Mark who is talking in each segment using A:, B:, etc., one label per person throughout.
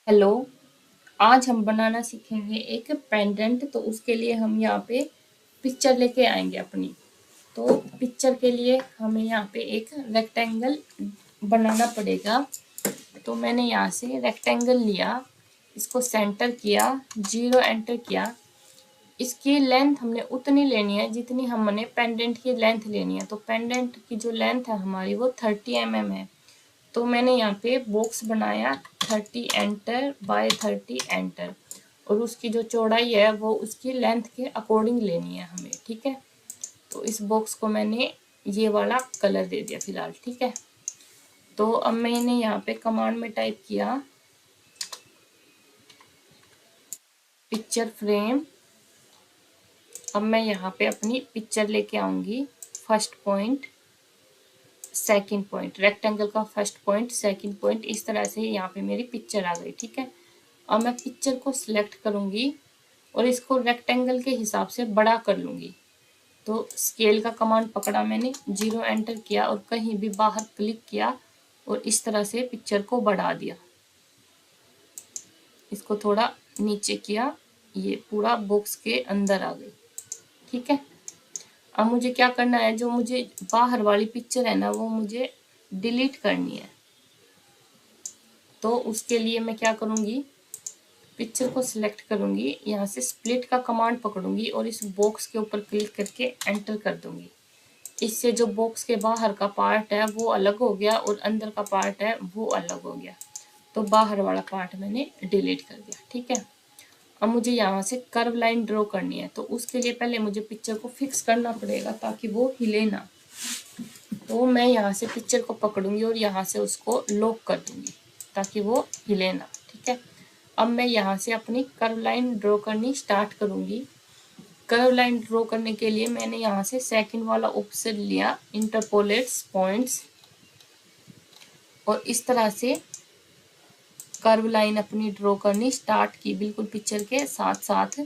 A: Hello. आज हम बनाना सीखेंगे एक पेंडेंट। तो उसके लिए हम यहाँ पे पिक्चर लेके आएंगे अपनी। तो पिक्चर के लिए हमें यहाँ पे एक रेक्टेंगल बनाना पड़ेगा। तो मैंने यहाँ से रेक्टेंगल लिया, इसको सेंटर किया, 0 एंटर किया। इसकी लेंथ हमने उतनी लेनी है जितनी हमने पेंडेंट की लेंथ लेनी है। तो पेंडेंट की जो लेंथ है हमारी वो 30 mm है। तो मैंने यहाँ पे बॉक्स बनाया 30 एंटर बाय 30 एंटर, और उसकी जो चौड़ाई है वो उसकी लेंथ के अकॉर्डिंग लेनी है हमें। ठीक है, तो इस बॉक्स को मैंने ये वाला कलर दे दिया फिलहाल। ठीक है, तो अब मैंने यहाँ पे कमांड में टाइप किया पिक्चर फ्रेम। अब मैं यहाँ पे अपनी पिक्चर लेके आऊंगी। First point, second point, rectangle का फर्स्ट पॉइंट, सेकंड पॉइंट, इस तरह से यहाँ पे मेरी पिक्चर आ गई। ठीक है, अब मैं पिक्चर को सिलेक्ट करूंगी और इसको रेक्टेंगल के हिसाब से बड़ा कर लूंगी। तो स्केल का कमांड पकड़ा मैंने, 0 एंटर किया और कहीं भी बाहर क्लिक किया और इस तरह से पिक्चर को बढ़ा दिया। इसको थोड़ा नीचे किया, ये पूरा बॉक्स के अंदर आ गई। ठीक है, अब मुझे क्या करना है, जो मुझे बाहर वाली पिक्चर है ना वो मुझे डिलीट करनी है। तो उसके लिए मैं क्या करूंगी, पिक्चर को सिलेक्ट करूंगी, यहाँ से स्प्लिट का कमांड पकड़ूंगी और इस बॉक्स के ऊपर क्लिक करके एंटर कर दूंगी। इससे जो बॉक्स के बाहर का पार्ट है वो अलग हो गया और अंदर का पार्ट है वो अलग हो गया। तो बाहर वाला पार्ट मैंने डिलीट कर दिया। ठीक है, अब मुझे यहाँ से कर्व लाइन ड्रॉ करनी है। तो उसके लिए पहले मुझे पिक्चर को फिक्स करना पड़ेगा ताकि वो हिले ना। तो मैं यहाँ से पिक्चर को पकड़ूंगी और यहाँ से उसको लॉक कर दूंगी ताकि वो हिले ना। ठीक है, अब मैं यहाँ से अपनी कर्व लाइन ड्रॉ करनी स्टार्ट करूंगी। कर्व लाइन ड्रॉ करने के लिए मैंने यहाँ से सेकंड वाला ऑप्शन लिया, इंटरपोलेट्स पॉइंट्स, और इस तरह से कर्व लाइन अपनी ड्रॉ करनी स्टार्ट की, बिल्कुल पिक्चर के साथ साथ।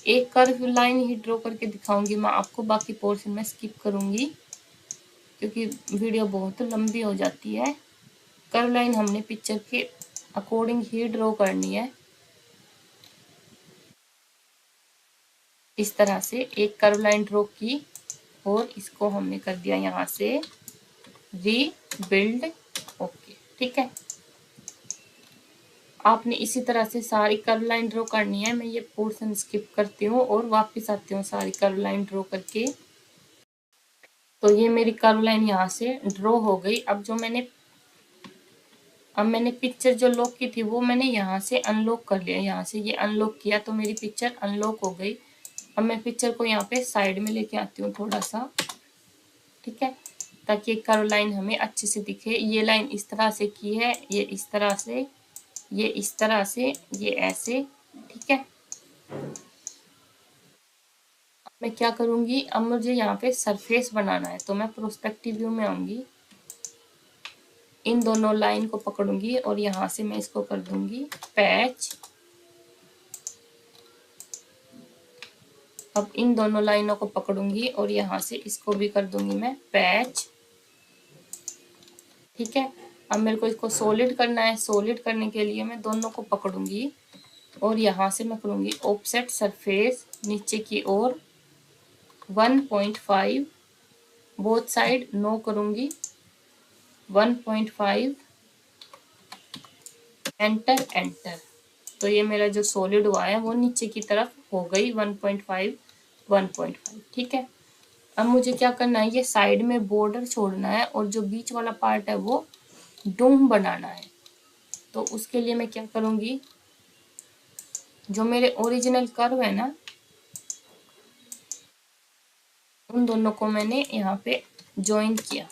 A: एक कर्व लाइन ही ड्रॉ करके दिखाऊंगी मैं आपको, बाकी पोर्शन में स्किप करूंगी क्योंकि वीडियो बहुत लंबी हो जाती है। कर्व लाइन हमने पिक्चर के अकॉर्डिंग ही ड्रॉ करनी है। इस तरह से एक कर्व लाइन ड्रॉ की और इसको हमने कर दिया यहाँ से रीबिल्ड। ओके, ठीक है, आपने इसी तरह से सारी कर्व लाइन ड्रॉ करनी है। मैं ये पोर्शन स्किप करती हूँ और वापस आती हूँ सारी कर्व लाइन ड्रॉ करके। तो ये मेरी कर्व लाइन यहाँ से ड्रॉ हो गई। अब मैंने पिक्चर जो लॉक की थी वो मैंने यहाँ से अनलॉक कर लिया। यहाँ से ये अनलॉक किया तो मेरी पिक्चर अनलॉक हो गई। अब मैं पिक्चर को यहाँ पे साइड में लेके आती हूँ थोड़ा सा। ठीक है, ताकि कर्व लाइन हमें अच्छे से दिखे। ये लाइन इस तरह से की है, ये इस तरह से, ये इस तरह से, ये ऐसे। ठीक है, मैं क्या करूंगी, अब मुझे यहाँ पे सरफेस बनाना है तो मैं प्रोस्पेक्टिव व्यू में आऊंगी। इन दोनों लाइन को पकड़ूंगी और यहाँ से मैं इसको कर दूंगी पैच। अब इन दोनों लाइनों को पकड़ूंगी और यहाँ से इसको भी कर दूंगी मैं पैच। ठीक है, अब मेरे को इसको सॉलिड करना है। सॉलिड करने के लिए मैं दोनों को पकड़ूंगी और यहाँ से मैं करूंगी ऑफसेट सरफेस नीचे की ओर 1.5, बोथ साइड नो करूंगी 1.5, एंटर एंटर। तो ये मेरा जो सॉलिड हुआ है वो नीचे की तरफ हो गई 1.5 1.5। ठीक है, अब मुझे क्या करना है, ये साइड में बॉर्डर छोड़ना है और जो बीच वाला पार्ट है वो डोम बनाना है। तो उसके लिए मैं क्या करूंगी, जो मेरे ओरिजिनल कर्व है ना उन दोनों को मैंने यहाँ पे ज्वाइन किया।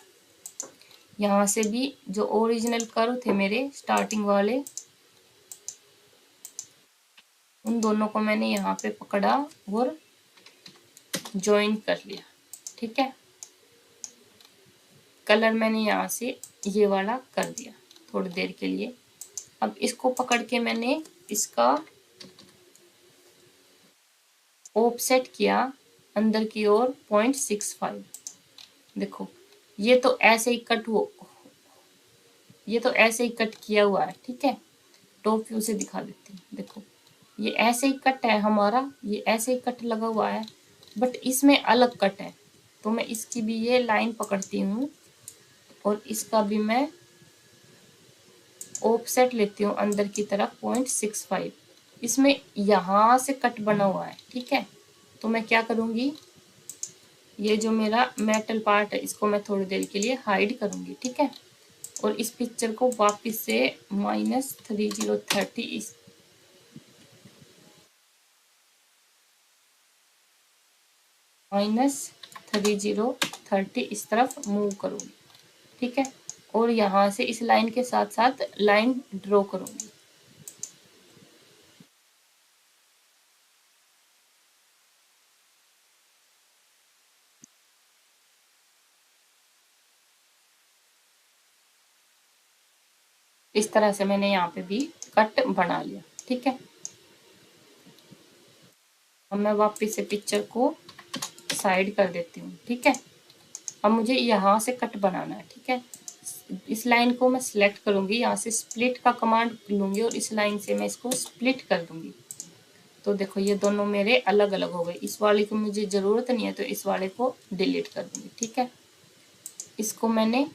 A: यहाँ से भी जो ओरिजिनल कर्व थे मेरे स्टार्टिंग वाले उन दोनों को मैंने यहाँ पे पकड़ा और ज्वाइन कर लिया। ठीक है, कलर मैंने यहाँ से ये वाला कर दिया थोड़ी देर के लिए। अब इसको पकड़ के मैंने इसका ऑफसेट किया अंदर की ओर 0.65। देखो ये तो ऐसे ही कट किया हुआ है। ठीक है, टॉप व्यू से दिखा देती हूँ। देखो ये ऐसे ही कट है हमारा, ये ऐसे ही कट लगा हुआ है, बट इसमें अलग कट है। तो मैं इसकी भी ये लाइन पकड़ती हूँ और इसका भी मैं ऑफसेट लेती हूँ अंदर की तरफ 0.65। इसमें यहाँ से कट बना हुआ है, ठीक है। तो मैं क्या करूँगी, ये जो मेरा मेटल पार्ट है इसको मैं थोड़ी देर के लिए हाइड करूँगी, ठीक है। और इस पिक्चर को वापस से -3030 इस -3030 इस तरफ मूव करूँगी, ठीक है। और यहाँ से इस लाइन के साथ साथ लाइन ड्रॉ करूँगी। इस तरह से मैंने यहाँ पे भी कट बना लिया, ठीक है। अब मैं वापस से पिक्चर को साइड कर देती हूँ, ठीक है। अब मुझे यहाँ से कट बनाना है, ठीक है। इस लाइन को मैं सिलेक्ट करूँगी, यहाँ से स्प्लिट का कमांड लूँगी और इस लाइन से मैं इसको स्प्लिट कर दूँगी। तो देखो ये दोनों मेरे अलग अलग हो गए। इस वाले को मुझे ज़रूरत नहीं है तो इस वाले को डिलीट कर दूँगी, ठीक है। इसको मैंने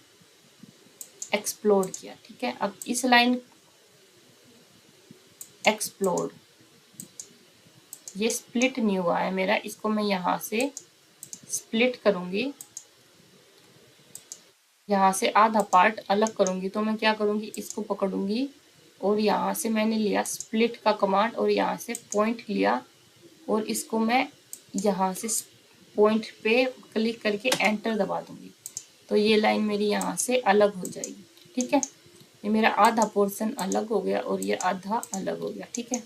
A: एक्सप्लोड किया, ठीक है। अब इस लाइन एक्सप्लोड, ये स्प्लिट नहीं हुआ है मेरा, इसको मैं यहाँ से स्प्लिट करूँगी, यहाँ से आधा पार्ट अलग करूँगी। तो मैं क्या करूँगी, इसको पकड़ूँगी और यहाँ से मैंने लिया स्प्लिट का कमांड और यहाँ से पॉइंट लिया और इसको मैं यहाँ से पॉइंट पे क्लिक करके एंटर दबा दूँगी। तो ये लाइन मेरी यहाँ से अलग हो जाएगी, ठीक है। ये मेरा आधा पोर्शन अलग हो गया और ये आधा अलग हो गया, ठीक है।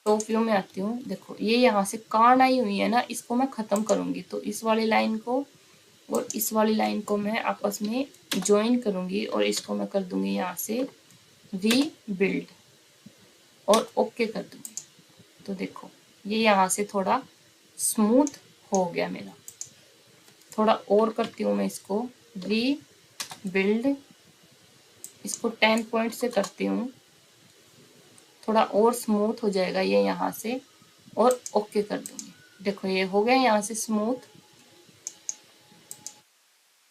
A: टॉप व्यू में आती हूँ, देखो ये यहाँ से कान आई हुई है ना, इसको मैं ख़त्म करूँगी। तो इस वाली लाइन को और इस वाली लाइन को मैं आपस में ज्वाइन करूँगी और इसको मैं कर दूँगी यहाँ से रीबिल्ड और ओके कर दूँगी। तो देखो ये यहाँ से थोड़ा स्मूथ हो गया मेरा। थोड़ा और करती हूँ मैं इसको रीबिल्ड, इसको 10 पॉइंट से करती हूँ, थोड़ा और स्मूथ हो जाएगा ये यहाँ से और ओके कर दूँगी। देखो ये हो गया यहाँ से स्मूथ।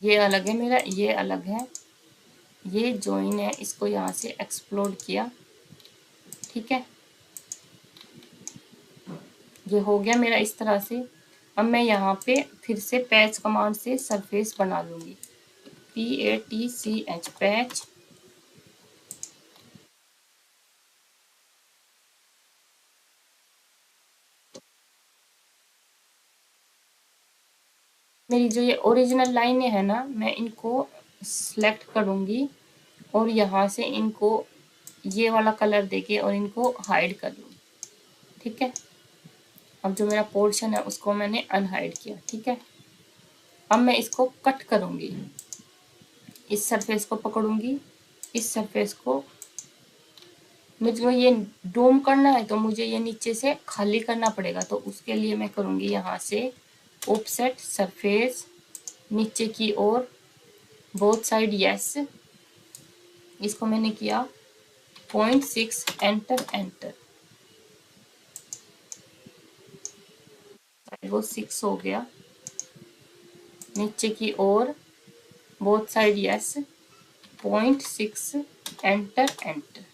A: ये अलग है मेरा, ये अलग है, ये जॉइन है, इसको यहाँ से एक्सप्लोड किया, ठीक है। ये हो गया मेरा इस तरह से। अब मैं यहाँ पे फिर से पैच कमांड से सरफेस बना लूँगी, PATCH पैच। मेरी जो ये ओरिजिनल लाइनें हैं ना, मैं इनको सेलेक्ट करूँगी और यहाँ से इनको ये वाला कलर देके और इनको हाइड कर लूँगी, ठीक है। अब जो मेरा पोर्शन है उसको मैंने अनहाइड किया, ठीक है। अब मैं इसको कट करूँगी, इस सरफेस को पकड़ूँगी, इस सरफेस को मुझे ये डूम करना है तो मुझे ये नीचे से खाली करना पड़ेगा। तो उसके लिए मैं करूँगी यहाँ से ऑफसेट सरफेस नीचे की ओर बोथ साइड यस, इसको मैंने किया 0.6 एंटर एंटर, वो 6 हो गया। नीचे की ओर both side yes 0.6 enter enter,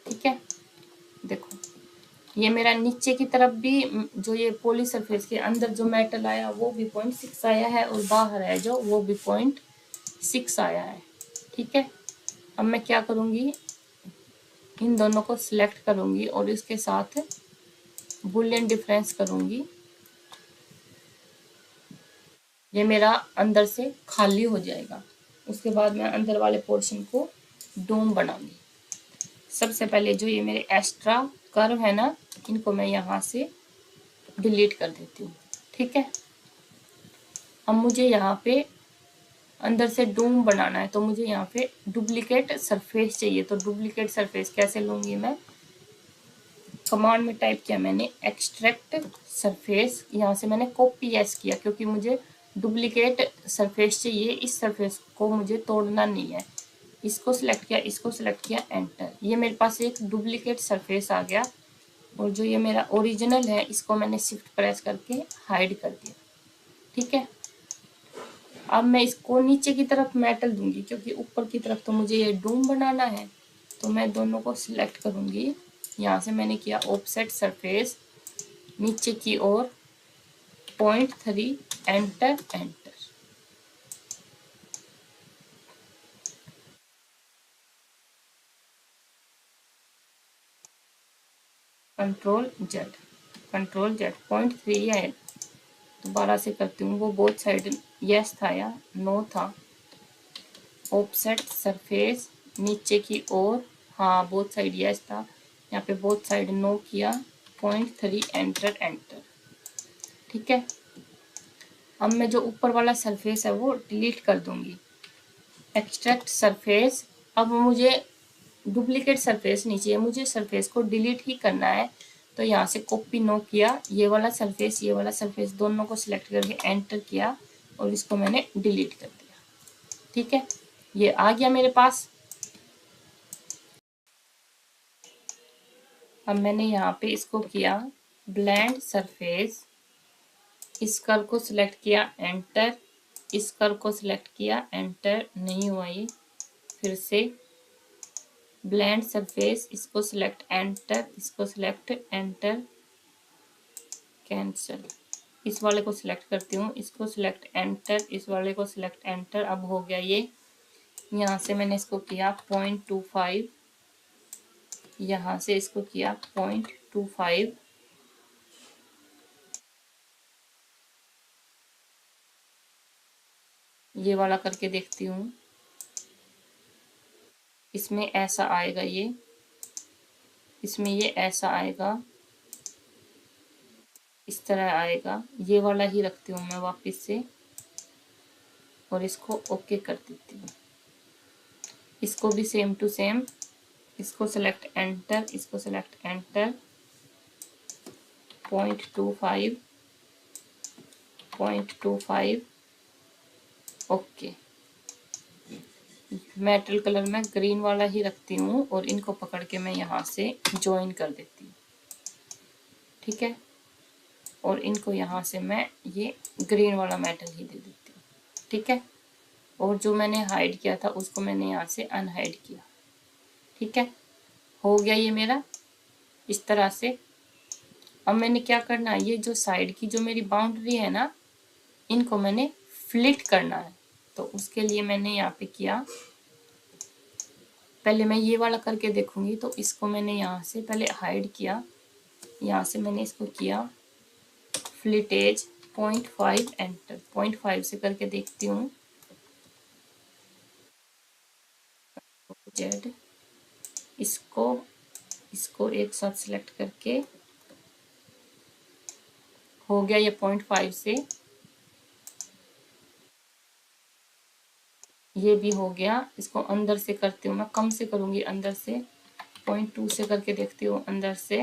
A: ठीक है। देखो ये मेरा नीचे की तरफ भी जो ये पॉली सरफेस के अंदर जो मेटल आया वो भी 0.6 आया है और बाहर है जो वो भी 0.6 आया है, ठीक है। अब मैं क्या करूँगी, इन दोनों को सिलेक्ट करूँगी और इसके साथ बुलियन डिफरेंस करूँगी। ये मेरा अंदर से खाली हो जाएगा। उसके बाद मैं अंदर वाले पोर्शन को डोम बनाऊंगी। सबसे पहले जो ये मेरे एक्स्ट्रा कर्व है ना, इनको मैं यहाँ से डिलीट कर देती हूँ, ठीक है। अब मुझे यहाँ पे अंदर से डोम बनाना है तो मुझे यहाँ पे डुप्लीकेट सरफेस चाहिए। तो डुप्लीकेट सरफेस कैसे लूँगी मैं, कमांड में टाइप किया मैंने एक्सट्रैक्ट सरफेस, यहाँ से मैंने कॉपी एस किया क्योंकि मुझे डुप्लीकेट सरफेस चाहिए। इस सरफेस को मुझे तोड़ना नहीं है, इसको सिलेक्ट किया, इसको सिलेक्ट किया, एंटर। ये मेरे पास एक डुप्लीकेट सरफेस आ गया। और जो ये मेरा ओरिजिनल है इसको मैंने शिफ्ट प्रेस करके हाइड कर दिया। ठीक है, अब मैं इसको नीचे की तरफ मेटल दूंगी क्योंकि ऊपर की तरफ तो मुझे ये डूम बनाना है। तो मैं दोनों को सिलेक्ट करूंगी। यहाँ से मैंने किया ऑफसेट सरफेस नीचे की ओर 0.3, एंटर एंटर। कंट्रोल जेड 0.3 है। दोबारा से करती हूँ, वो बोथ साइड यस था या नो था। ऑफसेट सरफेस नीचे की ओर, हाँ बोथ साइड यस था, यहाँ पे बोथ साइड नो किया, 0.3, एंटर एंटर। ठीक है, अब मैं जो ऊपर वाला सरफेस है वो डिलीट कर दूंगी। Extract surface. अब मुझे डुप्लीकेट सरफेस नहीं चाहिए, मुझे सरफेस को डिलीट ही करना है। तो यहाँ से कॉपी नो किया, ये वाला सरफेस दोनों को सिलेक्ट करके एंटर किया और इसको मैंने डिलीट कर दिया। ठीक है, ये आ गया मेरे पास। अब मैंने यहाँ पे इसको किया ब्लेंड सरफेस, इस कर्व को सिलेक्ट किया, एंटर। इस कर्व को सिलेक्ट किया, एंटर। नहीं हुआ ये, फिर से ब्लेंड सरफेस, इसको सिलेक्ट, एंटर, इसको सिलेक्ट, एंटर, कैंसिल। इस वाले को सिलेक्ट करती हूँ, इसको सिलेक्ट, एंटर, इस वाले को सिलेक्ट, एंटर। अब हो गया ये। यहाँ से मैंने इसको किया 0.25, यहाँ से इसको किया 0.25, ये वाला करके देखती हूँ। इसमें ऐसा आएगा, ये इसमें ये ऐसा आएगा, इस तरह आएगा। ये वाला ही रखती हूँ मैं वापस से और इसको ओके कर देती हूँ। इसको भी सेम टू सेम, इसको सेलेक्ट, एंटर, इसको select, enter, 0.25, 0.25, okay. Metal colour में ग्रीन वाला ही रखती हूँ और इनको पकड़ के मैं यहाँ से ज्वाइन कर देती हूँ। ठीक है, और इनको यहाँ से मैं ये ग्रीन वाला मेटल ही दे देती हूँ। ठीक है, और जो मैंने हाइड किया था उसको मैंने यहाँ से अनहाइड किया। ठीक है, हो गया ये मेरा इस तरह से। अब मैंने क्या करना है, ये जो साइड की जो मेरी बाउंड्री है ना, इनको मैंने फ्लिट करना है। तो उसके लिए मैंने यहाँ पे किया, पहले मैं ये वाला करके देखूंगी। तो इसको मैंने यहाँ से पहले हाइड किया, यहाँ से मैंने इसको किया फ्लिटेज 0.5, एंटर। 0.5 से करके देखती हूँ। जेड, इसको इसको एक साथ सिलेक्ट करके हो गया ये 0.5 से, ये भी हो गया। इसको अंदर से करती हूँ, मैं कम से करूँगी अंदर से, 0.2 से करके देखती हूँ अंदर से।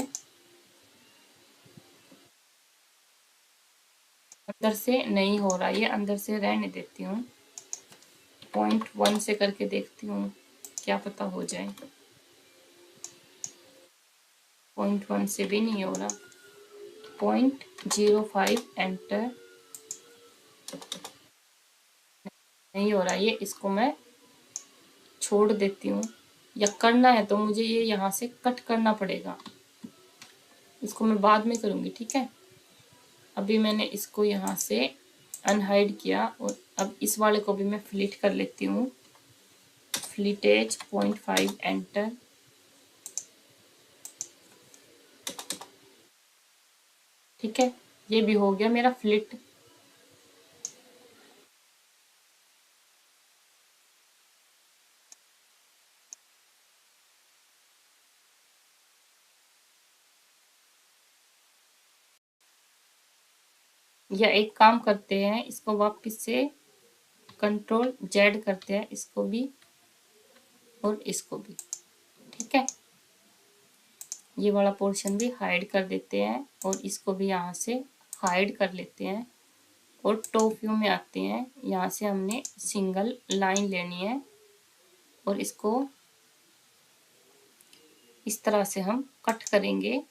A: अंदर से नहीं हो रहा, ये अंदर से रहने देती हूँ। 0.1 से करके देखती हूँ, क्या पता हो जाए। 0.1 से भी नहीं हो रहा, 0.05, एंटर। नहीं हो रहा ये, इसको मैं छोड़ देती हूँ। या करना है तो मुझे ये यहाँ से कट करना पड़ेगा, इसको मैं बाद में करूँगी। ठीक है, अभी मैंने इसको यहाँ से अनहाइड किया और अब इस वाले को भी मैं फ्लिट कर लेती हूँ। फ्लिटेज 0.5, एंटर। ठीक है, ये भी हो गया मेरा फ्लिट। या एक काम करते हैं, इसको वापस से कंट्रोल जेड करते हैं, इसको भी और इसको भी। ठीक है, ये वाला पोर्शन भी हाइड कर देते हैं और इसको भी यहाँ से हाइड कर लेते हैं। और टॉप व्यू में आते हैं, यहाँ से हमने सिंगल लाइन लेनी है, और इसको इस तरह से हम कट करेंगे।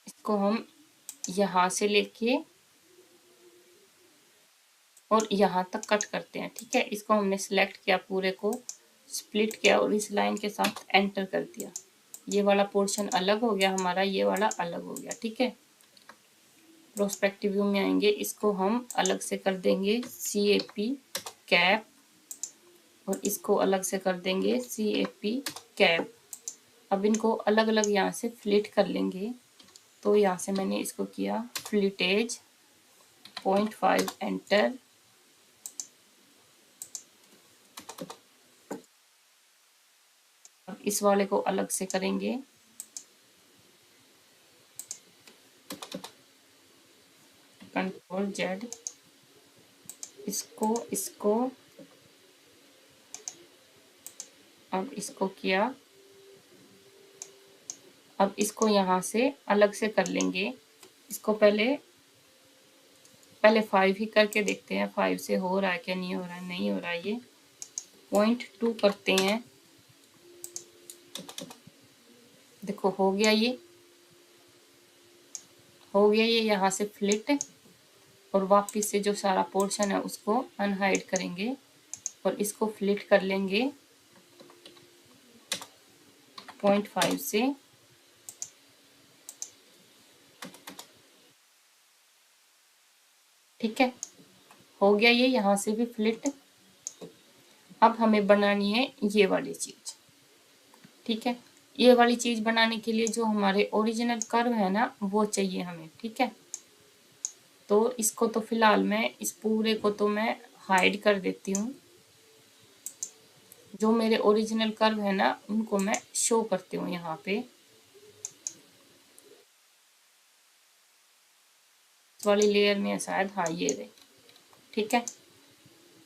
A: इसको हम यहाँ से लेके और यहाँ तक कट करते हैं। ठीक है, इसको हमने सिलेक्ट किया, पूरे को स्प्लिट किया और इस लाइन के साथ एंटर कर दिया। ये वाला पोर्शन अलग हो गया हमारा, ये वाला अलग हो गया। ठीक है, प्रोस्पेक्टिव व्यू में आएंगे, इसको हम अलग से कर देंगे CAP कैप और इसको अलग से कर देंगे CAP कैप। अब इनको अलग अलग यहाँ से फ्लिट कर लेंगे। तो यहाँ से मैंने इसको किया फ्लिटेज 0.5 एंटर। अब इस वाले को अलग से करेंगे, Ctrl Z, इसको अब इसको किया। अब इसको यहाँ से अलग से कर लेंगे। इसको पहले 5 ही करके देखते हैं, 5 से हो रहा है क्या, नहीं हो रहा है, नहीं हो रहा है। ये 0.2 करते हैं, देखो हो गया, ये हो गया। ये यहाँ से फ्लिट और वापिस से जो सारा पोर्शन है उसको अनहाइड करेंगे और इसको फ्लिट कर लेंगे 0.5 से। ठीक है, हो गया ये यहाँ से भी फ्लिट। अब हमें बनानी है ये वाली चीज। ठीक है, ये वाली चीज बनाने के लिए जो हमारे ओरिजिनल कर्व है ना, वो चाहिए हमें। ठीक है, तो इसको तो फिलहाल मैं इस पूरे को तो मैं हाइड कर देती हूँ। जो मेरे ओरिजिनल कर्व है ना, उनको मैं शो करती हूँ यहाँ पे। इस वाली लेयर में शायद, हाँ ये रहे। ठीक है,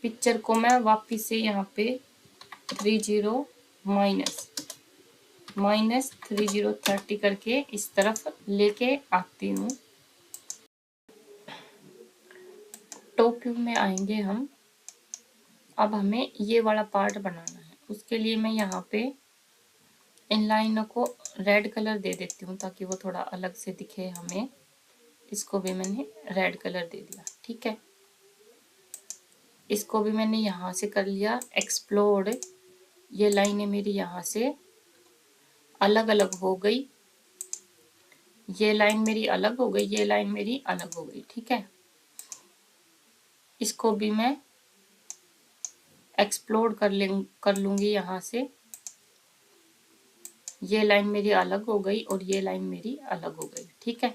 A: पिक्चर को मैं वापिस से यहाँ पे 30 माइनस 30 करके इस तरफ लेके आती हूँ। टॉप व्यू में आएंगे हम। अब हमें ये वाला पार्ट बनाना है, उसके लिए मैं यहाँ पे इन लाइनों को रेड कलर दे देती हूँ ताकि वो थोड़ा अलग से दिखे हमें। इसको भी मैंने रेड कलर दे दिया। ठीक है, इसको भी मैंने यहाँ से कर लिया एक्सप्लोर्ड। ये लाइनें मेरी यहाँ से अलग अलग हो गई, ये लाइन मेरी अलग हो गई, ये लाइन मेरी अलग हो गई। ठीक है, इसको भी मैं एक्सप्लोर कर लूंगी यहाँ से। ये लाइन मेरी अलग हो गई और ये लाइन मेरी अलग हो गई। ठीक है,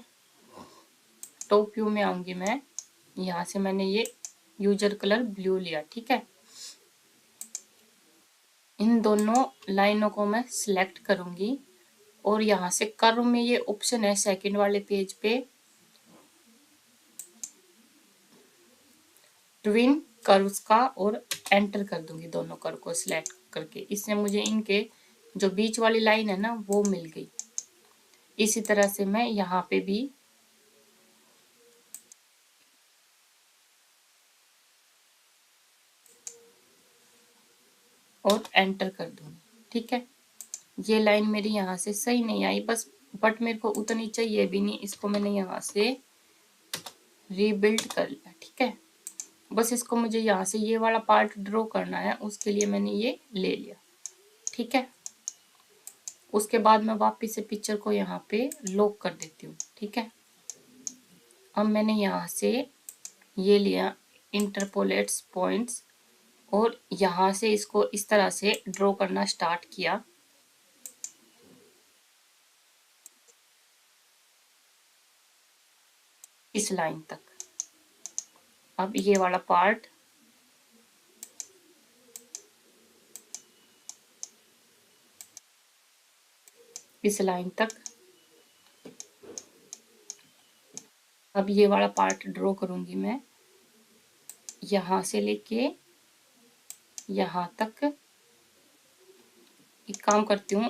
A: टॉप व्यू में आऊंगी मैं, यहाँ से मैंने ये यूजर कलर ब्लू लिया। ठीक है, इन दोनों लाइनों को मैं सिलेक्ट करूंगी और यहाँ से कर्व में ये ऑप्शन है सेकंड वाले पेज पे, ट्विन कर्व्स का, और एंटर कर दूंगी दोनों कर्व को सिलेक्ट करके। इससे मुझे इनके जो बीच वाली लाइन है ना, वो मिल गई। इसी तरह से मैं यहाँ पे भी और एंटर कर दूंगी। ठीक है, ये लाइन मेरी यहाँ से सही नहीं आई बस, बट मेरे को उतनी चाहिए भी नहीं, इसको मैंने यहाँ से रीबिल्ड कर लिया। ठीक है, बस इसको मुझे यहाँ से ये वाला पार्ट ड्रॉ करना है, उसके लिए मैंने ये ले लिया। ठीक है, उसके बाद मैं वापस से पिक्चर को यहाँ पे लॉक कर देती हूँ। ठीक है, अब मैंने यहाँ से ये लिया इंटरपोलेट्स पॉइंट्स और यहाँ से इसको इस तरह से ड्रॉ करना स्टार्ट किया। इस लाइन तक। अब ये वाला पार्ट इस लाइन तक। अब ये वाला पार्ट ड्रॉ करूंगी मैं, यहाँ से लेके यहाँ तक। एक काम करती हूँ,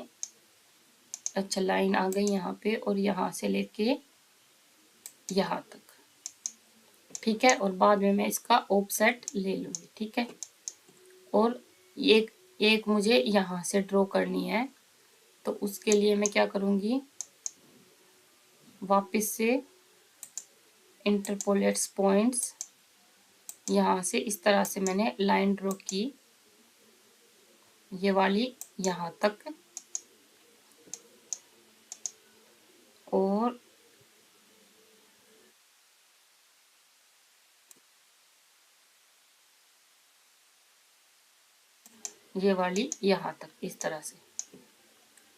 A: अच्छा लाइन आ गई यहाँ पे, और यहाँ से लेके यहाँ तक, ठीक है। और बाद में मैं इसका ऑफसेट ले लूंगी, ठीक है। और एक एक मुझे यहाँ से ड्रॉ करनी है, तो उसके लिए मैं क्या करूँगी, वापस से इंटरपोलेट्स पॉइंट्स, यहाँ से इस तरह से मैंने लाइन ड्रॉ की, ये वाली यहाँ तक, और ये वाली यहाँ तक, इस तरह से,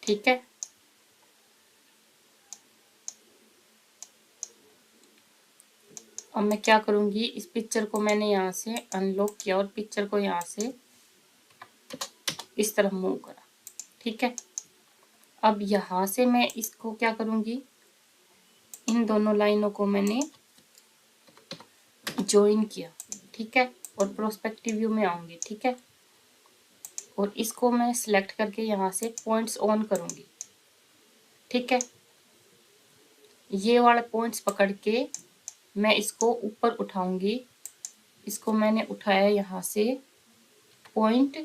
A: ठीक है। अब मैं क्या करूँगी, इस पिक्चर को मैंने यहाँ से अनलॉक किया और पिक्चर को यहाँ से इस तरफ मूव करा, ठीक है। अब यहाँ से मैं इसको क्या करूँगी, इन दोनों लाइनों को मैंने ज्वाइन किया, ठीक है। और प्रोस्पेक्टिव व्यू में आऊँगी, ठीक है। और इसको मैं सिलेक्ट करके यहाँ से पॉइंट्स ऑन करूँगी, ठीक है। ये वाले पॉइंट्स पकड़ के मैं इसको ऊपर उठाऊंगी, इसको मैंने उठाया यहाँ से पॉइंट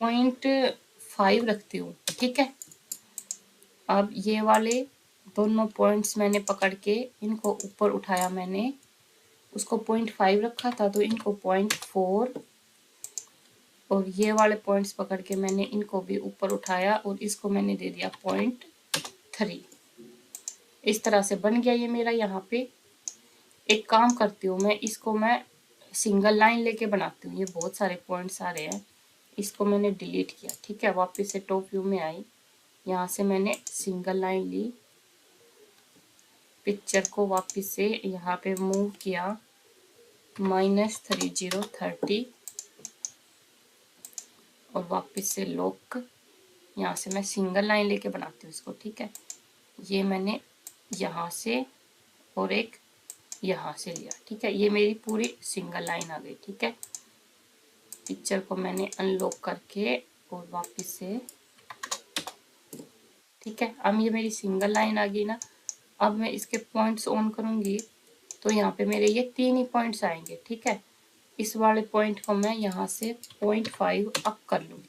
A: 0.5 रखती हूँ, ठीक है। अब ये वाले दोनों पॉइंट्स मैंने पकड़ के इनको ऊपर उठाया, मैंने उसको 0.5 रखा था तो इनको 0.4, और ये वाले पॉइंट्स पकड़ के मैंने इनको भी ऊपर उठाया और इसको मैंने दे दिया 0.3। इस तरह से बन गया ये मेरा। यहाँ पे एक काम करती हूँ मैं सिंगल लाइन लेके बनाती हूँ, ये बहुत सारे पॉइंट्स आ रहे हैं, इसको मैंने डिलीट किया, ठीक है। वापस से टॉप व्यू में आई, यहाँ से मैंने सिंगल लाइन ली, पिक्चर को वापस से यहाँ पे मूव किया -30 और वापस से लॉक, यहाँ से मैं सिंगल लाइन लेके बनाती हूँ इसको, ठीक है। ये मैंने यहाँ से और एक यहाँ से लिया, ठीक है। ये मेरी पूरी सिंगल लाइन आ गई, ठीक है। पिक्चर को मैंने अनलॉक करके और वापस से, ठीक है। अब ये मेरी सिंगल लाइन आ गई ना। अब मैं इसके पॉइंट्स ऑन करूँगी तो यहाँ पे मेरे ये 3 ही पॉइंट्स आएंगे, ठीक है। इस वाले पॉइंट को मैं यहाँ से 0.5 अप कर लूँगी,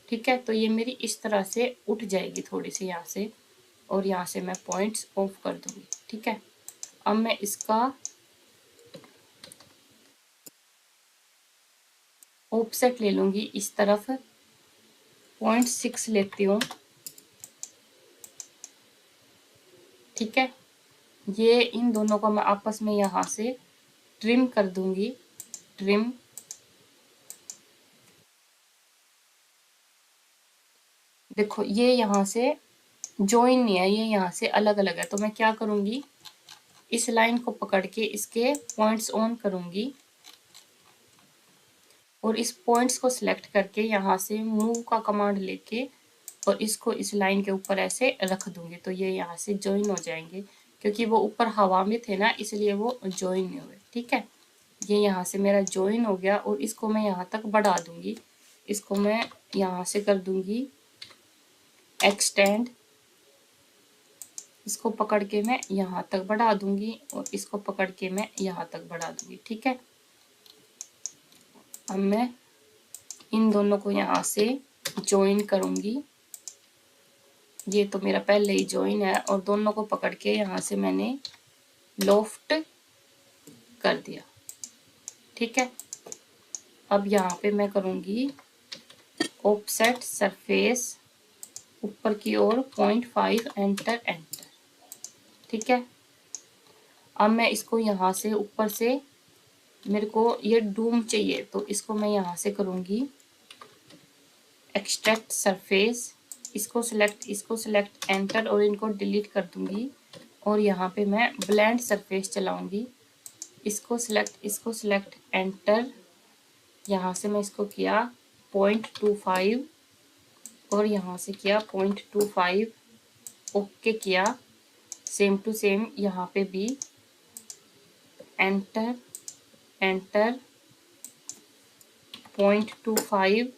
A: ठीक है। तो ये मेरी इस तरह से उठ जाएगी थोड़ी सी यहाँ से, और यहाँ से मैं पॉइंट्स ऑफ कर दूँगी, ठीक है। अब मैं इसका ऑफसेट ले लूँगी, इस तरफ 0.6 लेती हूँ, ठीक है। ये इन दोनों को मैं आपस में यहाँ से ट्रिम कर दूंगी, ट्रिम, देखो ये यहाँ से जॉइन नहीं है, ये यहाँ से अलग अलग है। तो मैं क्या करूँगी, इस लाइन को पकड़ के इसके पॉइंट्स ऑन करूँगी और इस पॉइंट्स को सिलेक्ट करके यहाँ से मूव का कमांड लेके और इसको इस लाइन के ऊपर ऐसे रख दूंगी, तो ये यहाँ से जॉइन हो जाएंगे। क्योंकि वो ऊपर हवा में थे ना, इसलिए वो जॉइन नहीं हुए, ठीक है। ये यहाँ से मेरा जॉइन हो गया और इसको मैं यहाँ तक बढ़ा दूंगी, इसको मैं यहाँ से कर दूंगी एक्सटेंड, इसको पकड़ के मैं यहाँ तक बढ़ा दूंगी और इसको पकड़ के मैं यहाँ तक बढ़ा दूंगी, ठीक है। अब मैं इन दोनों को यहाँ से जॉइन करूँगी, ये तो मेरा पहले ही जॉइन है, और दोनों को पकड़ के यहाँ से मैंने लॉफ्ट कर दिया, ठीक है। अब यहाँ पे मैं करूँगी ऑफसेट सरफेस ऊपर की ओर 0.5, एंटर एंटर, ठीक है। अब मैं इसको यहाँ से ऊपर से, मेरे को ये डूम चाहिए तो इसको मैं यहाँ से करूँगी एक्सट्रैक्ट सरफेस, इसको सिलेक्ट एंटर और इनको डिलीट कर दूंगी। और यहाँ पे मैं ब्लेंड सरफेस चलाऊंगी, इसको सिलेक्ट एंटर, यहाँ से मैं इसको किया 0.25 और यहाँ से किया 0.25, ओके किया, सेम टू सेम यहाँ पे भी एंटर एंटर 0.25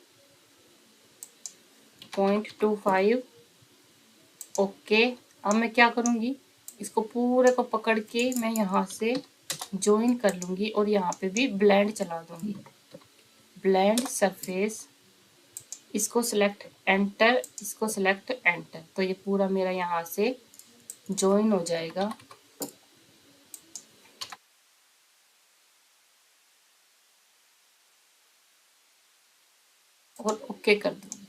A: ओके। अब मैं क्या करूँगी, इसको पूरे को पकड़ के मैं यहाँ से ज्वाइन कर लूँगी और यहाँ पे भी ब्लेंड चला दूँगी। ब्लेंड सरफेस, इसको सिलेक्ट एंटर, इसको सिलेक्ट एंटर, तो ये पूरा मेरा यहाँ से ज्वाइन हो जाएगा। और ओके कर दूँगी।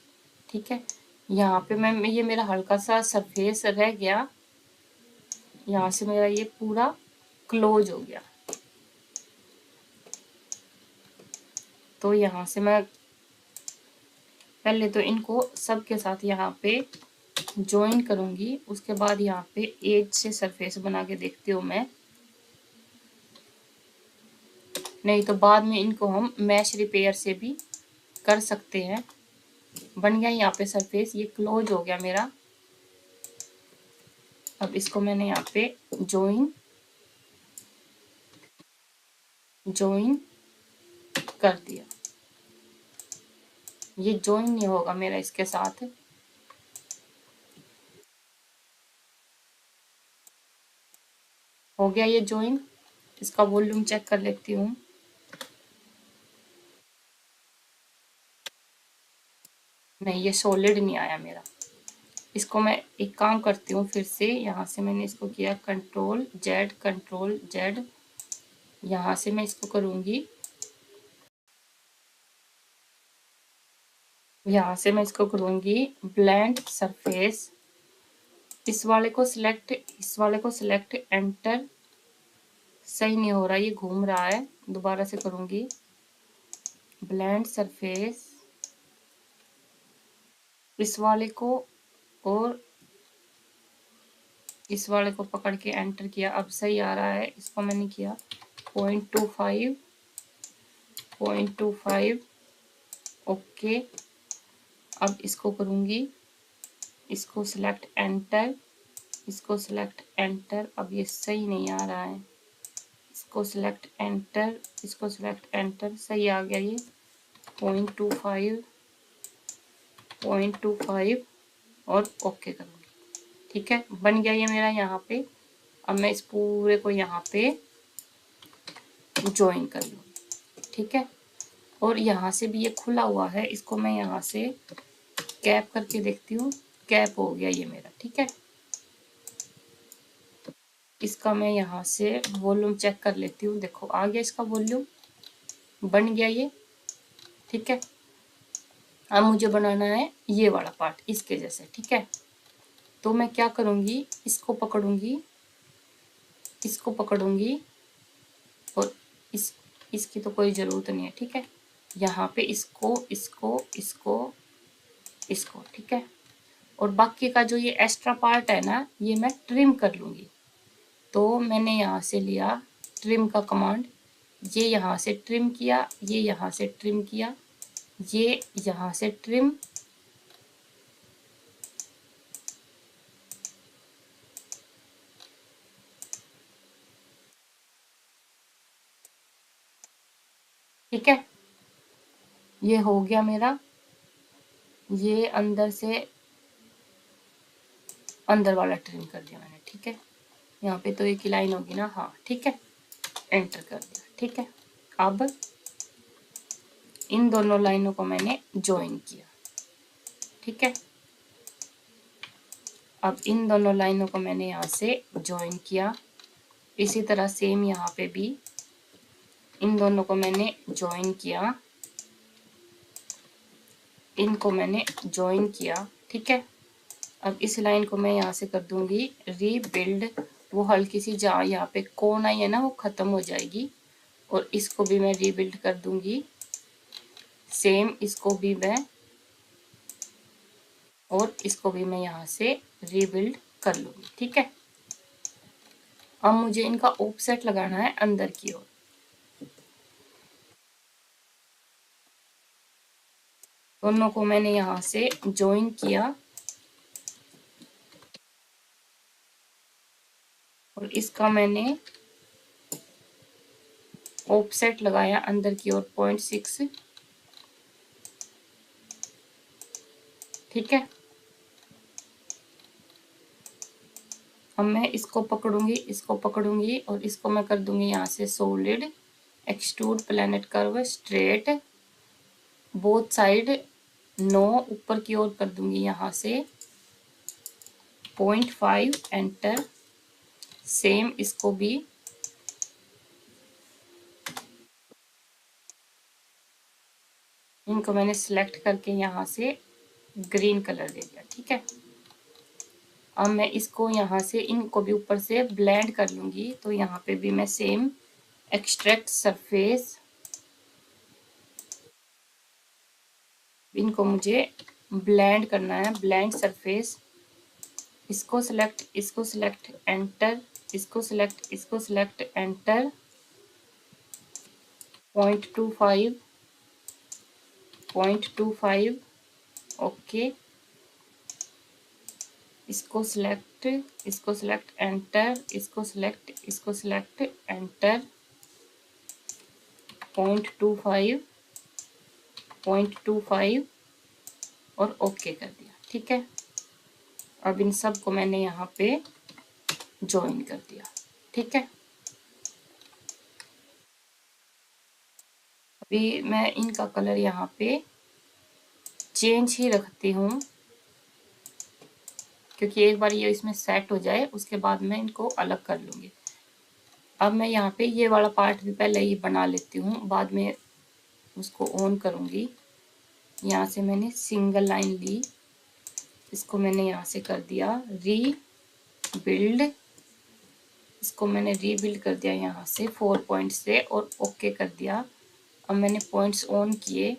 A: ठीक है, यहाँ पे मैं ये मेरा हल्का सा सरफेस रह गया, यहाँ से मेरा ये पूरा क्लोज हो गया। तो यहाँ से मैं पहले तो इनको सबके साथ यहाँ पे ज्वाइन करूँगी, उसके बाद यहाँ पे एज से सरफेस बना के देखती हूँ मैं, नहीं तो बाद में इनको हम मैश रिपेयर से भी कर सकते हैं। बन गया यहाँ पे सरफेस, ये क्लोज हो गया मेरा। अब इसको मैंने यहाँ पे ज्वाइन कर दिया। ये ज्वाइन नहीं होगा मेरा इसके साथ। हो गया ये ज्वाइन। इसका वॉल्यूम चेक कर लेती हूँ। नहीं, ये सॉलिड नहीं आया मेरा। इसको मैं एक काम करती हूँ, फिर से यहाँ से मैंने इसको किया कंट्रोल जेड, यहाँ से मैं इसको करूँगी, यहाँ से मैं इसको करूँगी ब्लेंड सरफेस, इस वाले को सिलेक्ट एंटर। सही नहीं हो रहा, ये घूम रहा है, दोबारा से करूँगी ब्लेंड सरफेस, इस वाले को और इस वाले को पकड़ के एंटर किया। अब सही आ रहा है। इसको मैंने किया 0.25 ओके। अब इसको करूँगी, इसको सिलेक्ट एंटर, इसको सिलेक्ट एंटर। अब ये सही नहीं आ रहा है, इसको सिलेक्ट एंटर, इसको सिलेक्ट एंटर, सही आ गया ये 0.25 और ओके करूँगी। ठीक है, बन गया ये मेरा यहाँ पे। अब मैं इस पूरे को यहाँ पे ज्वाइन कर लूँ। ठीक है, और यहाँ से भी ये खुला हुआ है, इसको मैं यहाँ से कैप करके देखती हूँ। कैप हो गया ये मेरा। ठीक है, इसका मैं यहाँ से वॉल्यूम चेक कर लेती हूँ। देखो आ गया इसका वॉल्यूम, बन गया ये। ठीक है, अब मुझे बनाना है ये वाला पार्ट इसके जैसे। ठीक है, तो मैं क्या करूँगी, इसको पकड़ूंगी, इसको पकड़ूंगी और इसकी तो कोई ज़रूरत नहीं है। ठीक है, यहाँ पे इसको इसको इसको इसको। ठीक है, और बाकी का जो ये एक्स्ट्रा पार्ट है ना, ये मैं ट्रिम कर लूँगी। तो मैंने यहाँ से लिया ट्रिम का कमांड, ये यहाँ से ट्रिम किया, ये यहाँ से ट्रिम किया, ये यहाँ से ट्रिम, ठीक है, ये हो गया मेरा। ये अंदर से अंदर वाला ट्रिम कर दिया मैंने। ठीक है, यहाँ पे तो एक ही लाइन होगी ना, हाँ ठीक है, एंटर कर दिया। ठीक है, अब इन दोनों लाइनों को मैंने ज्वाइन किया। ठीक है, अब इन दोनों लाइनों को मैंने यहाँ से ज्वाइन किया। इसी तरह सेम यहाँ पे भी इन दोनों को मैंने ज्वाइन किया, इनको मैंने ज्वाइन किया। ठीक है, अब इस लाइन को मैं यहाँ से कर दूंगी रीबिल्ड, वो हल्की सी जहाँ यहाँ पे कोन आई है ना, वो ख़त्म हो जाएगी। और इसको भी मैं रीबिल्ड कर दूंगी, सेम इसको भी मैं, और इसको भी मैं यहाँ से रीबिल्ड कर लूँगी। ठीक है, अब मुझे इनका ऑफसेट लगाना है अंदर की ओर। दोनों को मैंने यहाँ से ज्वाइन किया और इसका मैंने ऑफसेट लगाया अंदर की ओर 0.6। ठीक है, अब मैं इसको पकड़ूंगी और इसको मैं कर दूंगी यहाँ से solid extrude planet curve straight, both side 9 ऊपर की ओर कर दूंगी यहाँ से 0.5 एंटर। सेम इसको भी इनको मैंने सिलेक्ट करके यहाँ से ग्रीन कलर दे दिया। ठीक है, अब मैं इसको यहाँ से इनको भी ऊपर से ब्लेंड कर लूंगी। तो यहाँ पे भी मैं सेम एक्सट्रैक्ट सरफेस, इनको मुझे ब्लेंड करना है, ब्लेंड सरफेस, इसको सिलेक्ट एंटर, इसको सिलेक्ट एंटर 0.25 ओके, इसको सिलेक्ट एंटर, इसको सिलेक्ट एंटर 0.25 और ओके कर दिया। ठीक है, अब इन सब को मैंने यहाँ पे ज्वाइन कर दिया। ठीक है, अभी मैं इनका कलर यहाँ पे चेंज ही रखती हूँ, क्योंकि एक बार ये इसमें सेट हो जाए उसके बाद मैं इनको अलग कर लूँगी। अब मैं यहाँ पे ये वाला पार्ट भी पहले ही बना लेती हूँ, बाद में उसको ऑन करूँगी। यहाँ से मैंने सिंगल लाइन ली, इसको मैंने यहाँ से कर दिया रीबिल्ड, इसको मैंने रीबिल्ड कर दिया यहाँ से 4 पॉइंट से और ओके कर दिया। अब मैंने पॉइंट्स ऑन किए,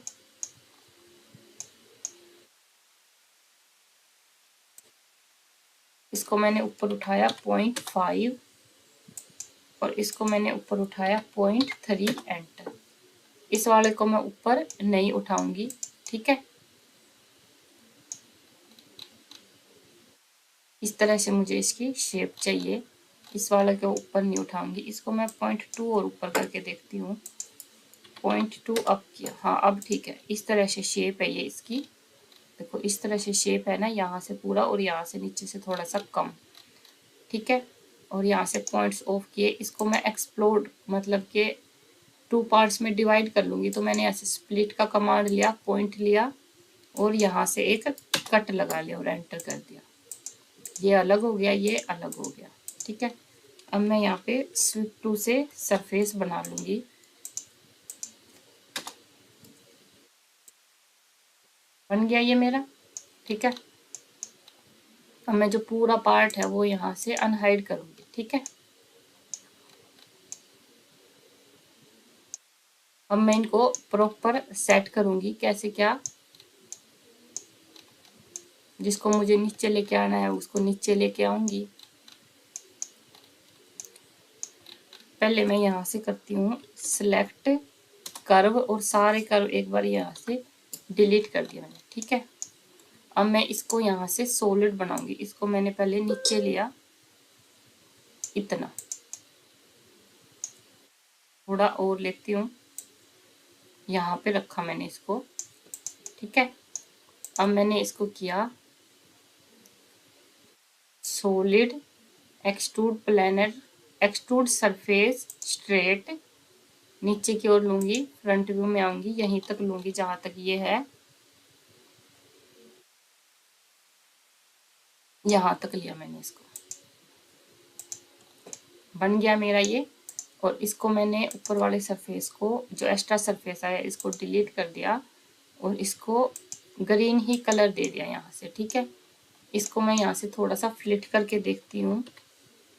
A: इसको मैंने ऊपर उठाया 0.5 और इसको मैंने ऊपर उठाया 0.3 एंटर। इस वाले को मैं ऊपर नहीं उठाऊंगी। ठीक है, इस तरह से मुझे इसकी शेप चाहिए, इस वाले के ऊपर नहीं उठाऊंगी। इसको मैं 0.2 और ऊपर करके देखती हूँ, 0.2 अप किया, हाँ अब ठीक है। इस तरह से शेप है ये इसकी, देखो इस तरह से शेप है ना, यहाँ से पूरा और यहाँ से नीचे से थोड़ा सा कम। ठीक है, और यहाँ से पॉइंट्स ऑफ किए, इसको मैं एक्सप्लोड मतलब के 2 पार्ट्स में डिवाइड कर लूँगी। तो मैंने ऐसे स्प्लिट का कमांड लिया, पॉइंट लिया और यहाँ से एक कट लगा लिया और एंटर कर दिया। ये अलग हो गया, ये अलग हो गया। ठीक है, अब मैं यहाँ पे स्वीप टू से सरफेस बना लूँगी। बन गया ये मेरा। ठीक है, अब मैं जो पूरा पार्ट है वो यहाँ से अनहाइड करूँगी। ठीक है, अब मैं इनको प्रॉपर सेट करूँगी, कैसे क्या, जिसको मुझे नीचे लेके आना है उसको नीचे लेके आऊँगी। पहले मैं यहाँ से करती हूँ सिलेक्ट कर्व और सारे कर्व एक बार यहाँ से डिलीट कर दिया मैंने। ठीक है, अब मैं इसको यहाँ से सॉलिड बनाऊंगी। इसको मैंने पहले नीचे लिया, इतना थोड़ा और लेती हूँ, यहाँ पे रखा मैंने इसको। ठीक है, अब मैंने इसको किया solid extrude planar extrude surface straight, नीचे की ओर लूंगी, फ्रंट व्यू में आऊंगी, यहीं तक लूंगी जहां तक ये है, यहाँ तक लिया मैंने इसको, बन गया मेरा ये। और इसको मैंने ऊपर वाले सरफेस को जो एक्स्ट्रा सरफेस आया इसको डिलीट कर दिया और इसको ग्रीन ही कलर दे दिया यहाँ से। ठीक है, इसको मैं यहाँ से थोड़ा सा फ्लिट करके देखती हूँ,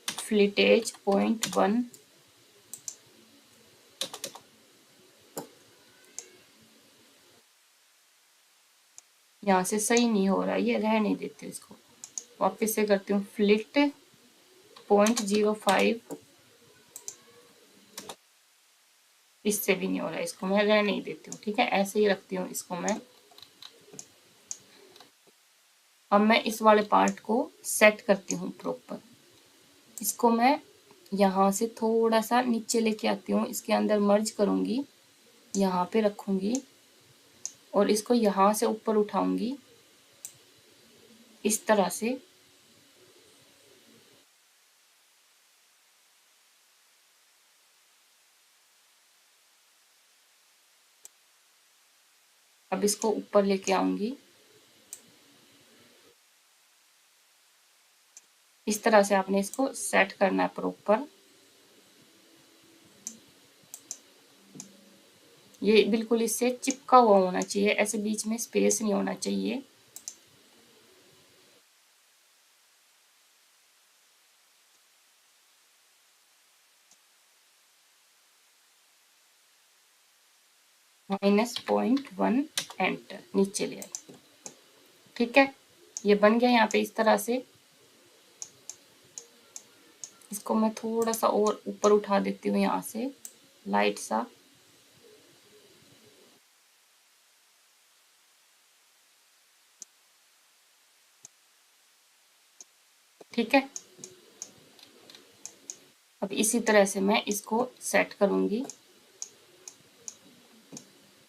A: फ्लिटेज 0.1, यहाँ से सही नहीं हो रहा, ये रह नहीं देते, इसको वापस से करती हूँ फ्लिट 0.05, इससे भी नहीं हो रहा, इसको मैं रह नहीं देती हूँ। ठीक है, ऐसे ही रखती हूँ इसको मैं। अब मैं इस वाले पार्ट को सेट करती हूँ प्रॉपर, इसको मैं यहाँ से थोड़ा सा नीचे लेके आती हूँ, इसके अंदर मर्ज करूँगी, यहाँ पे रखूँगी और इसको यहाँ से ऊपर उठाऊँगी इस तरह से। अब इसको ऊपर लेके आऊंगी। इस तरह से आपने इसको सेट करना है प्रॉपर। ये बिल्कुल इससे चिपका हुआ होना चाहिए, ऐसे बीच में स्पेस नहीं होना चाहिए। -0.1 एंटर, नीचे ले आए। ठीक है, ये बन गया यहाँ पे इस तरह से। इसको मैं थोड़ा सा और ऊपर उठा देती हूँ यहाँ से, लाइट सा। ठीक है, अब इसी तरह से मैं इसको सेट करूंगी।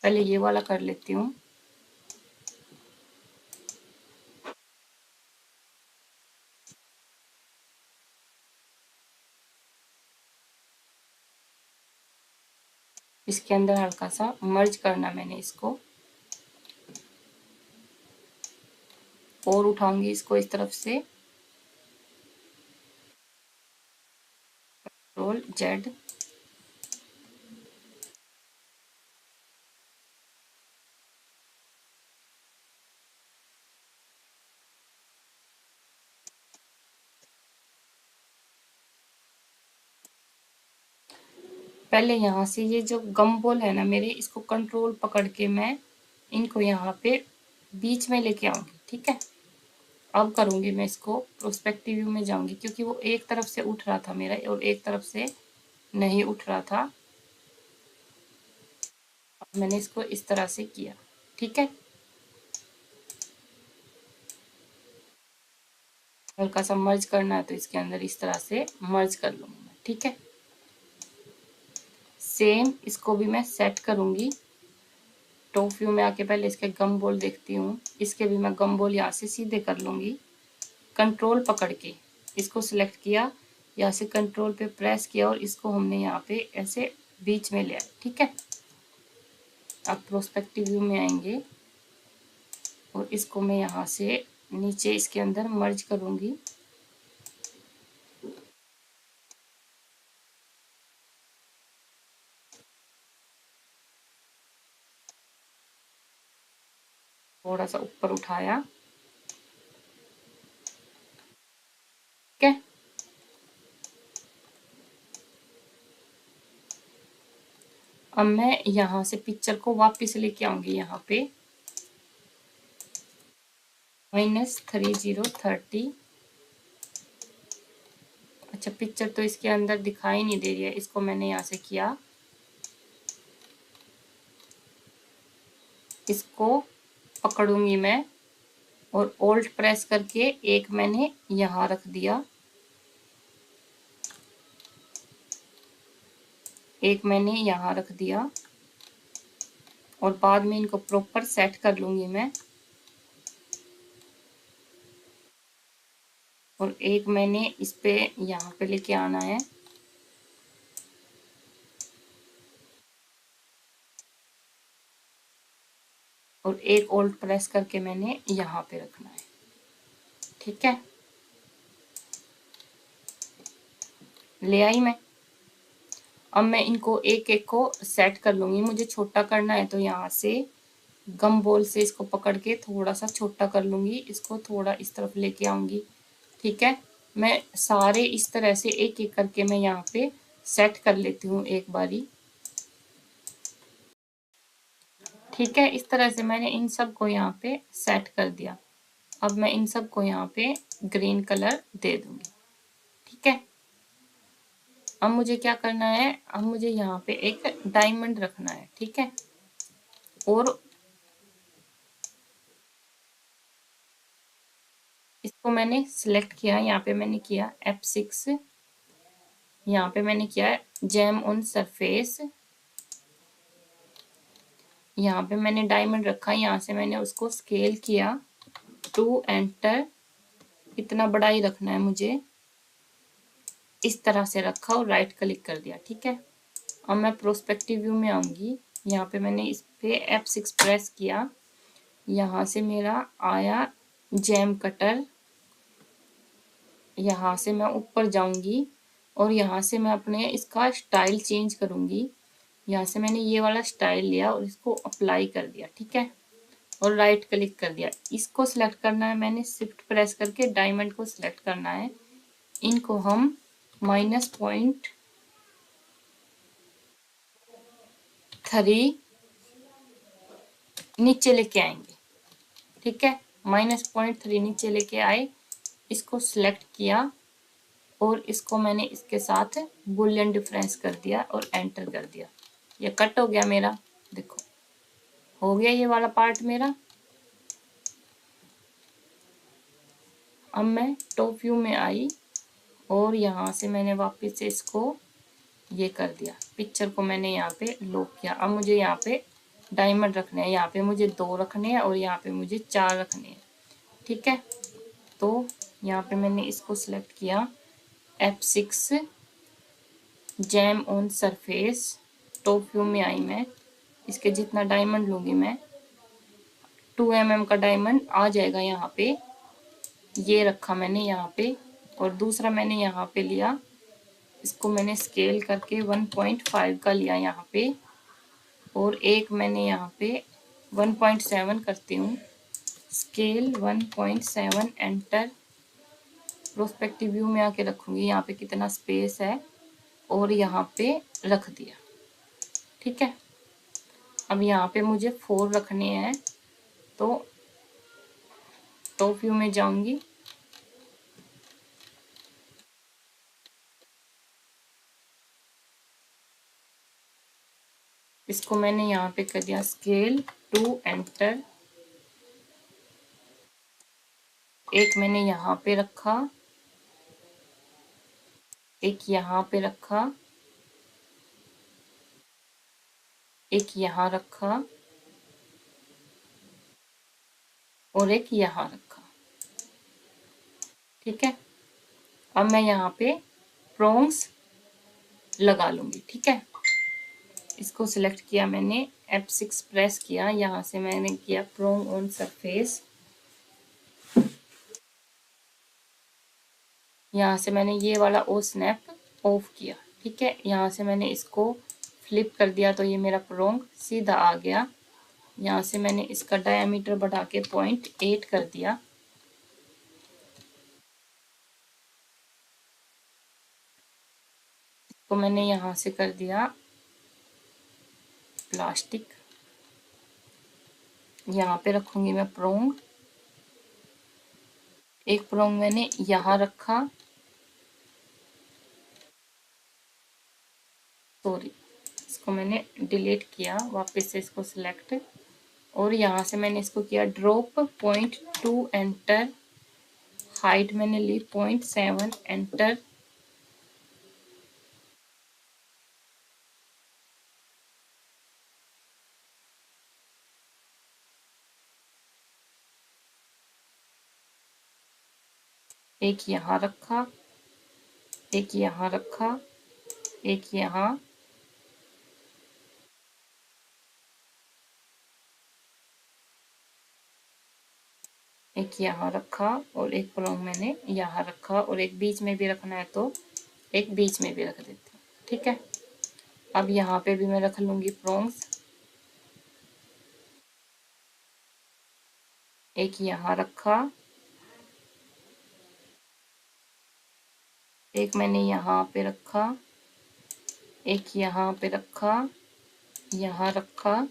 A: पहले ये वाला कर लेती हूँ। इसके अंदर हल्का सा मर्ज करना मैंने इसको, और उठाऊंगी इसको इस तरफ से, Ctrl Z। पहले यहाँ से ये जो गम बॉल है ना मेरे, इसको कंट्रोल पकड़ के मैं इनको यहाँ पे बीच में लेके आऊंगी। ठीक है, अब करूंगी मैं इसको प्रोस्पेक्टिव व्यू में जाऊंगी, क्योंकि वो एक तरफ से उठ रहा था मेरा और एक तरफ से नहीं उठ रहा था। अब मैंने इसको इस तरह से किया। ठीक है, हल्का सा मर्ज करना है तो इसके अंदर इस तरह से मर्ज कर लूंगी मैं। ठीक है, सेम इसको भी मैं सेट करूंगी। टॉप व्यू में आके पहले इसके गम बॉल देखती हूँ, इसके भी मैं गम बॉल यहाँ से सीधे कर लूंगी। कंट्रोल पकड़ के इसको सिलेक्ट किया, यहाँ से कंट्रोल पे प्रेस किया और इसको हमने यहाँ पे ऐसे बीच में लिया। ठीक है, अब प्रोस्पेक्टिव व्यू में आएंगे और इसको मैं यहाँ से नीचे इसके अंदर मर्ज करूंगी। थोड़ा सा ऊपर उठाया। ठीक है, अब मैं यहाँ से पिक्चर को वापस लेके आऊंगी यहाँ पे -3030। अच्छा, पिक्चर तो इसके अंदर दिखाई नहीं दे रही है, इसको मैंने यहाँ से किया, इसको पकड़ूंगी मैं और ऑल्ट प्रेस करके एक मैंने यहाँ रख दिया, एक मैंने यहाँ रख दिया और बाद में इनको प्रॉपर सेट कर लूंगी मैं। और एक मैंने इस पे यहाँ पे लेके आना है और एक ऑल्ट प्रेस करके मैंने यहाँ पे रखना है। ठीक है, ले आई मैं। अब मैं इनको एक एक को सेट कर लूंगी। मुझे छोटा करना है तो यहाँ से गम बॉल से इसको पकड़ के थोड़ा सा छोटा कर लूंगी, इसको थोड़ा इस तरफ लेके आऊंगी। ठीक है, मैं सारे इस तरह से एक एक करके मैं यहाँ पे सेट कर लेती हूँ एक बारी। ठीक है, इस तरह से मैंने इन सब को यहाँ पे सेट कर दिया। अब मैं इन सब को यहाँ पे ग्रीन कलर दे दूंगी। ठीक है, अब मुझे क्या करना है, अब मुझे यहाँ पे एक डायमंड रखना है। ठीक है, और इसको मैंने सिलेक्ट किया, यहाँ पे मैंने किया F6, यहाँ पे मैंने किया है जैम ऑन सरफेस, यहाँ पे मैंने डायमंड रखा, यहाँ से मैंने उसको स्केल किया टू एंटर, इतना बड़ा ही रखना है मुझे, इस तरह से रखा और राइट क्लिक कर दिया। ठीक है, अब मैं प्रोस्पेक्टिव व्यू में आऊंगी, यहाँ पे मैंने इस पे F6 प्रेस किया, यहाँ से मेरा आया जैम कटर, यहाँ से मैं ऊपर जाऊंगी और यहाँ से मैं अपने इसका स्टाइल चेंज करूंगी। यहाँ से मैंने ये वाला स्टाइल लिया और इसको अप्लाई कर दिया, ठीक है, और राइट क्लिक कर दिया। इसको सिलेक्ट करना है मैंने, शिफ्ट प्रेस करके डायमंड को सिलेक्ट करना है। इनको हम -0.3 नीचे लेके आएंगे, ठीक है। -0.3 नीचे लेके आए, इसको सिलेक्ट किया और इसको मैंने इसके साथ बुलियन डिफरेंस कर दिया और एंटर कर दिया। ये कट हो गया मेरा, देखो हो गया ये वाला पार्ट मेरा। अब मैं टॉप व्यू में आई और यहाँ से मैंने वापस से इसको ये कर दिया, पिक्चर को मैंने यहाँ पे लॉक किया। अब मुझे यहाँ पे डायमंड रखने हैं, यहाँ पे मुझे 2 रखने हैं और यहाँ पे मुझे 4 रखने हैं, ठीक है। तो यहाँ पे मैंने इसको सिलेक्ट किया, F6 jam on surface, top view में आई मैं। इसके जितना डायमंड लूँगी मैं, 2 mm का डायमंड आ जाएगा यहाँ पे, ये रखा मैंने यहाँ पे। और दूसरा मैंने यहाँ पे लिया, इसको मैंने स्केल करके 1.5 का लिया यहाँ पे, और एक मैंने यहाँ पे 1.7 करती हूँ, स्केल 1.7, एंटर। प्रोस्पेक्टिव व्यू में आके रखूँगी यहाँ पे कितना स्पेस है और यहाँ पे रख दिया, ठीक है। अब यहाँ पे मुझे 4 रखने हैं, तो टॉप व्यू में जाऊँगी, इसको मैंने यहाँ पे कर दिया स्केल 2, एंटर। एक मैंने यहाँ पे रखा, एक यहाँ पे रखा, एक यहाँ रखा और एक यहाँ रखा, ठीक है। अब मैं यहाँ पे प्रोंग्स लगा लूँगी, ठीक है। इसको सिलेक्ट किया मैंने, F6 प्रेस किया, यहाँ से मैंने किया प्रोंग ऑन सरफेस, यहाँ से मैंने ये वाला ओ स्नैप ऑफ किया, ठीक है। यहाँ से मैंने इसको फ्लिप कर दिया तो ये मेरा प्रोंग सीधा आ गया। यहाँ से मैंने इसका डायमीटर बढ़ा के 0.8 कर दिया, तो मैंने यहाँ से कर दिया प्लास्टिक। यहाँ पे रखूंगी मैं प्रोंग, एक प्रोंग मैंने यहाँ रखा, सॉरी इसको मैंने डिलीट किया, वापस से इसको सिलेक्ट और यहाँ से मैंने इसको किया ड्रॉप 0.2, एंटर। हाइट मैंने ली 0.7, एंटर। एक यहाँ रखा, एक यहाँ रखा, एक यहाँ, एक यहाँ रखा और एक प्रोंग मैंने यहाँ रखा और एक बीच में भी रखना है तो एक बीच में भी रख देती हूँ, ठीक है। अब यहाँ पे भी मैं रख लूँगी प्रोंग्स, एक यहाँ रखा, एक मैंने यहाँ पे रखा, एक यहाँ पे रखा, यहाँ रखा,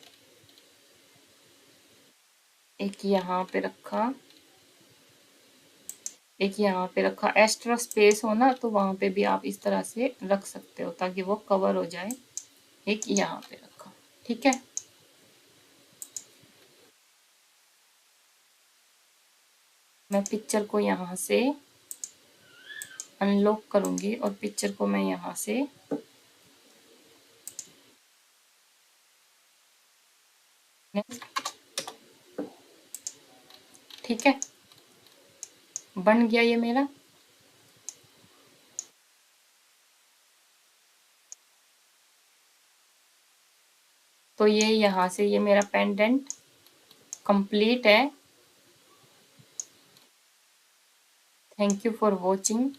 A: एक यहाँ पे रखा, एक यहाँ पे रखा। एक्स्ट्रा स्पेस हो ना तो वहाँ पे भी आप इस तरह से रख सकते हो ताकि वो कवर हो जाए। एक यहाँ पे रखा, ठीक है। मैं पिक्चर को यहाँ से अनलॉक करूँगी और पिक्चर को मैं यहाँ से ठीक है, बन गया ये मेरा। तो ये यहाँ से ये मेरा पेंडेंट कंप्लीट है। Thank you for watching.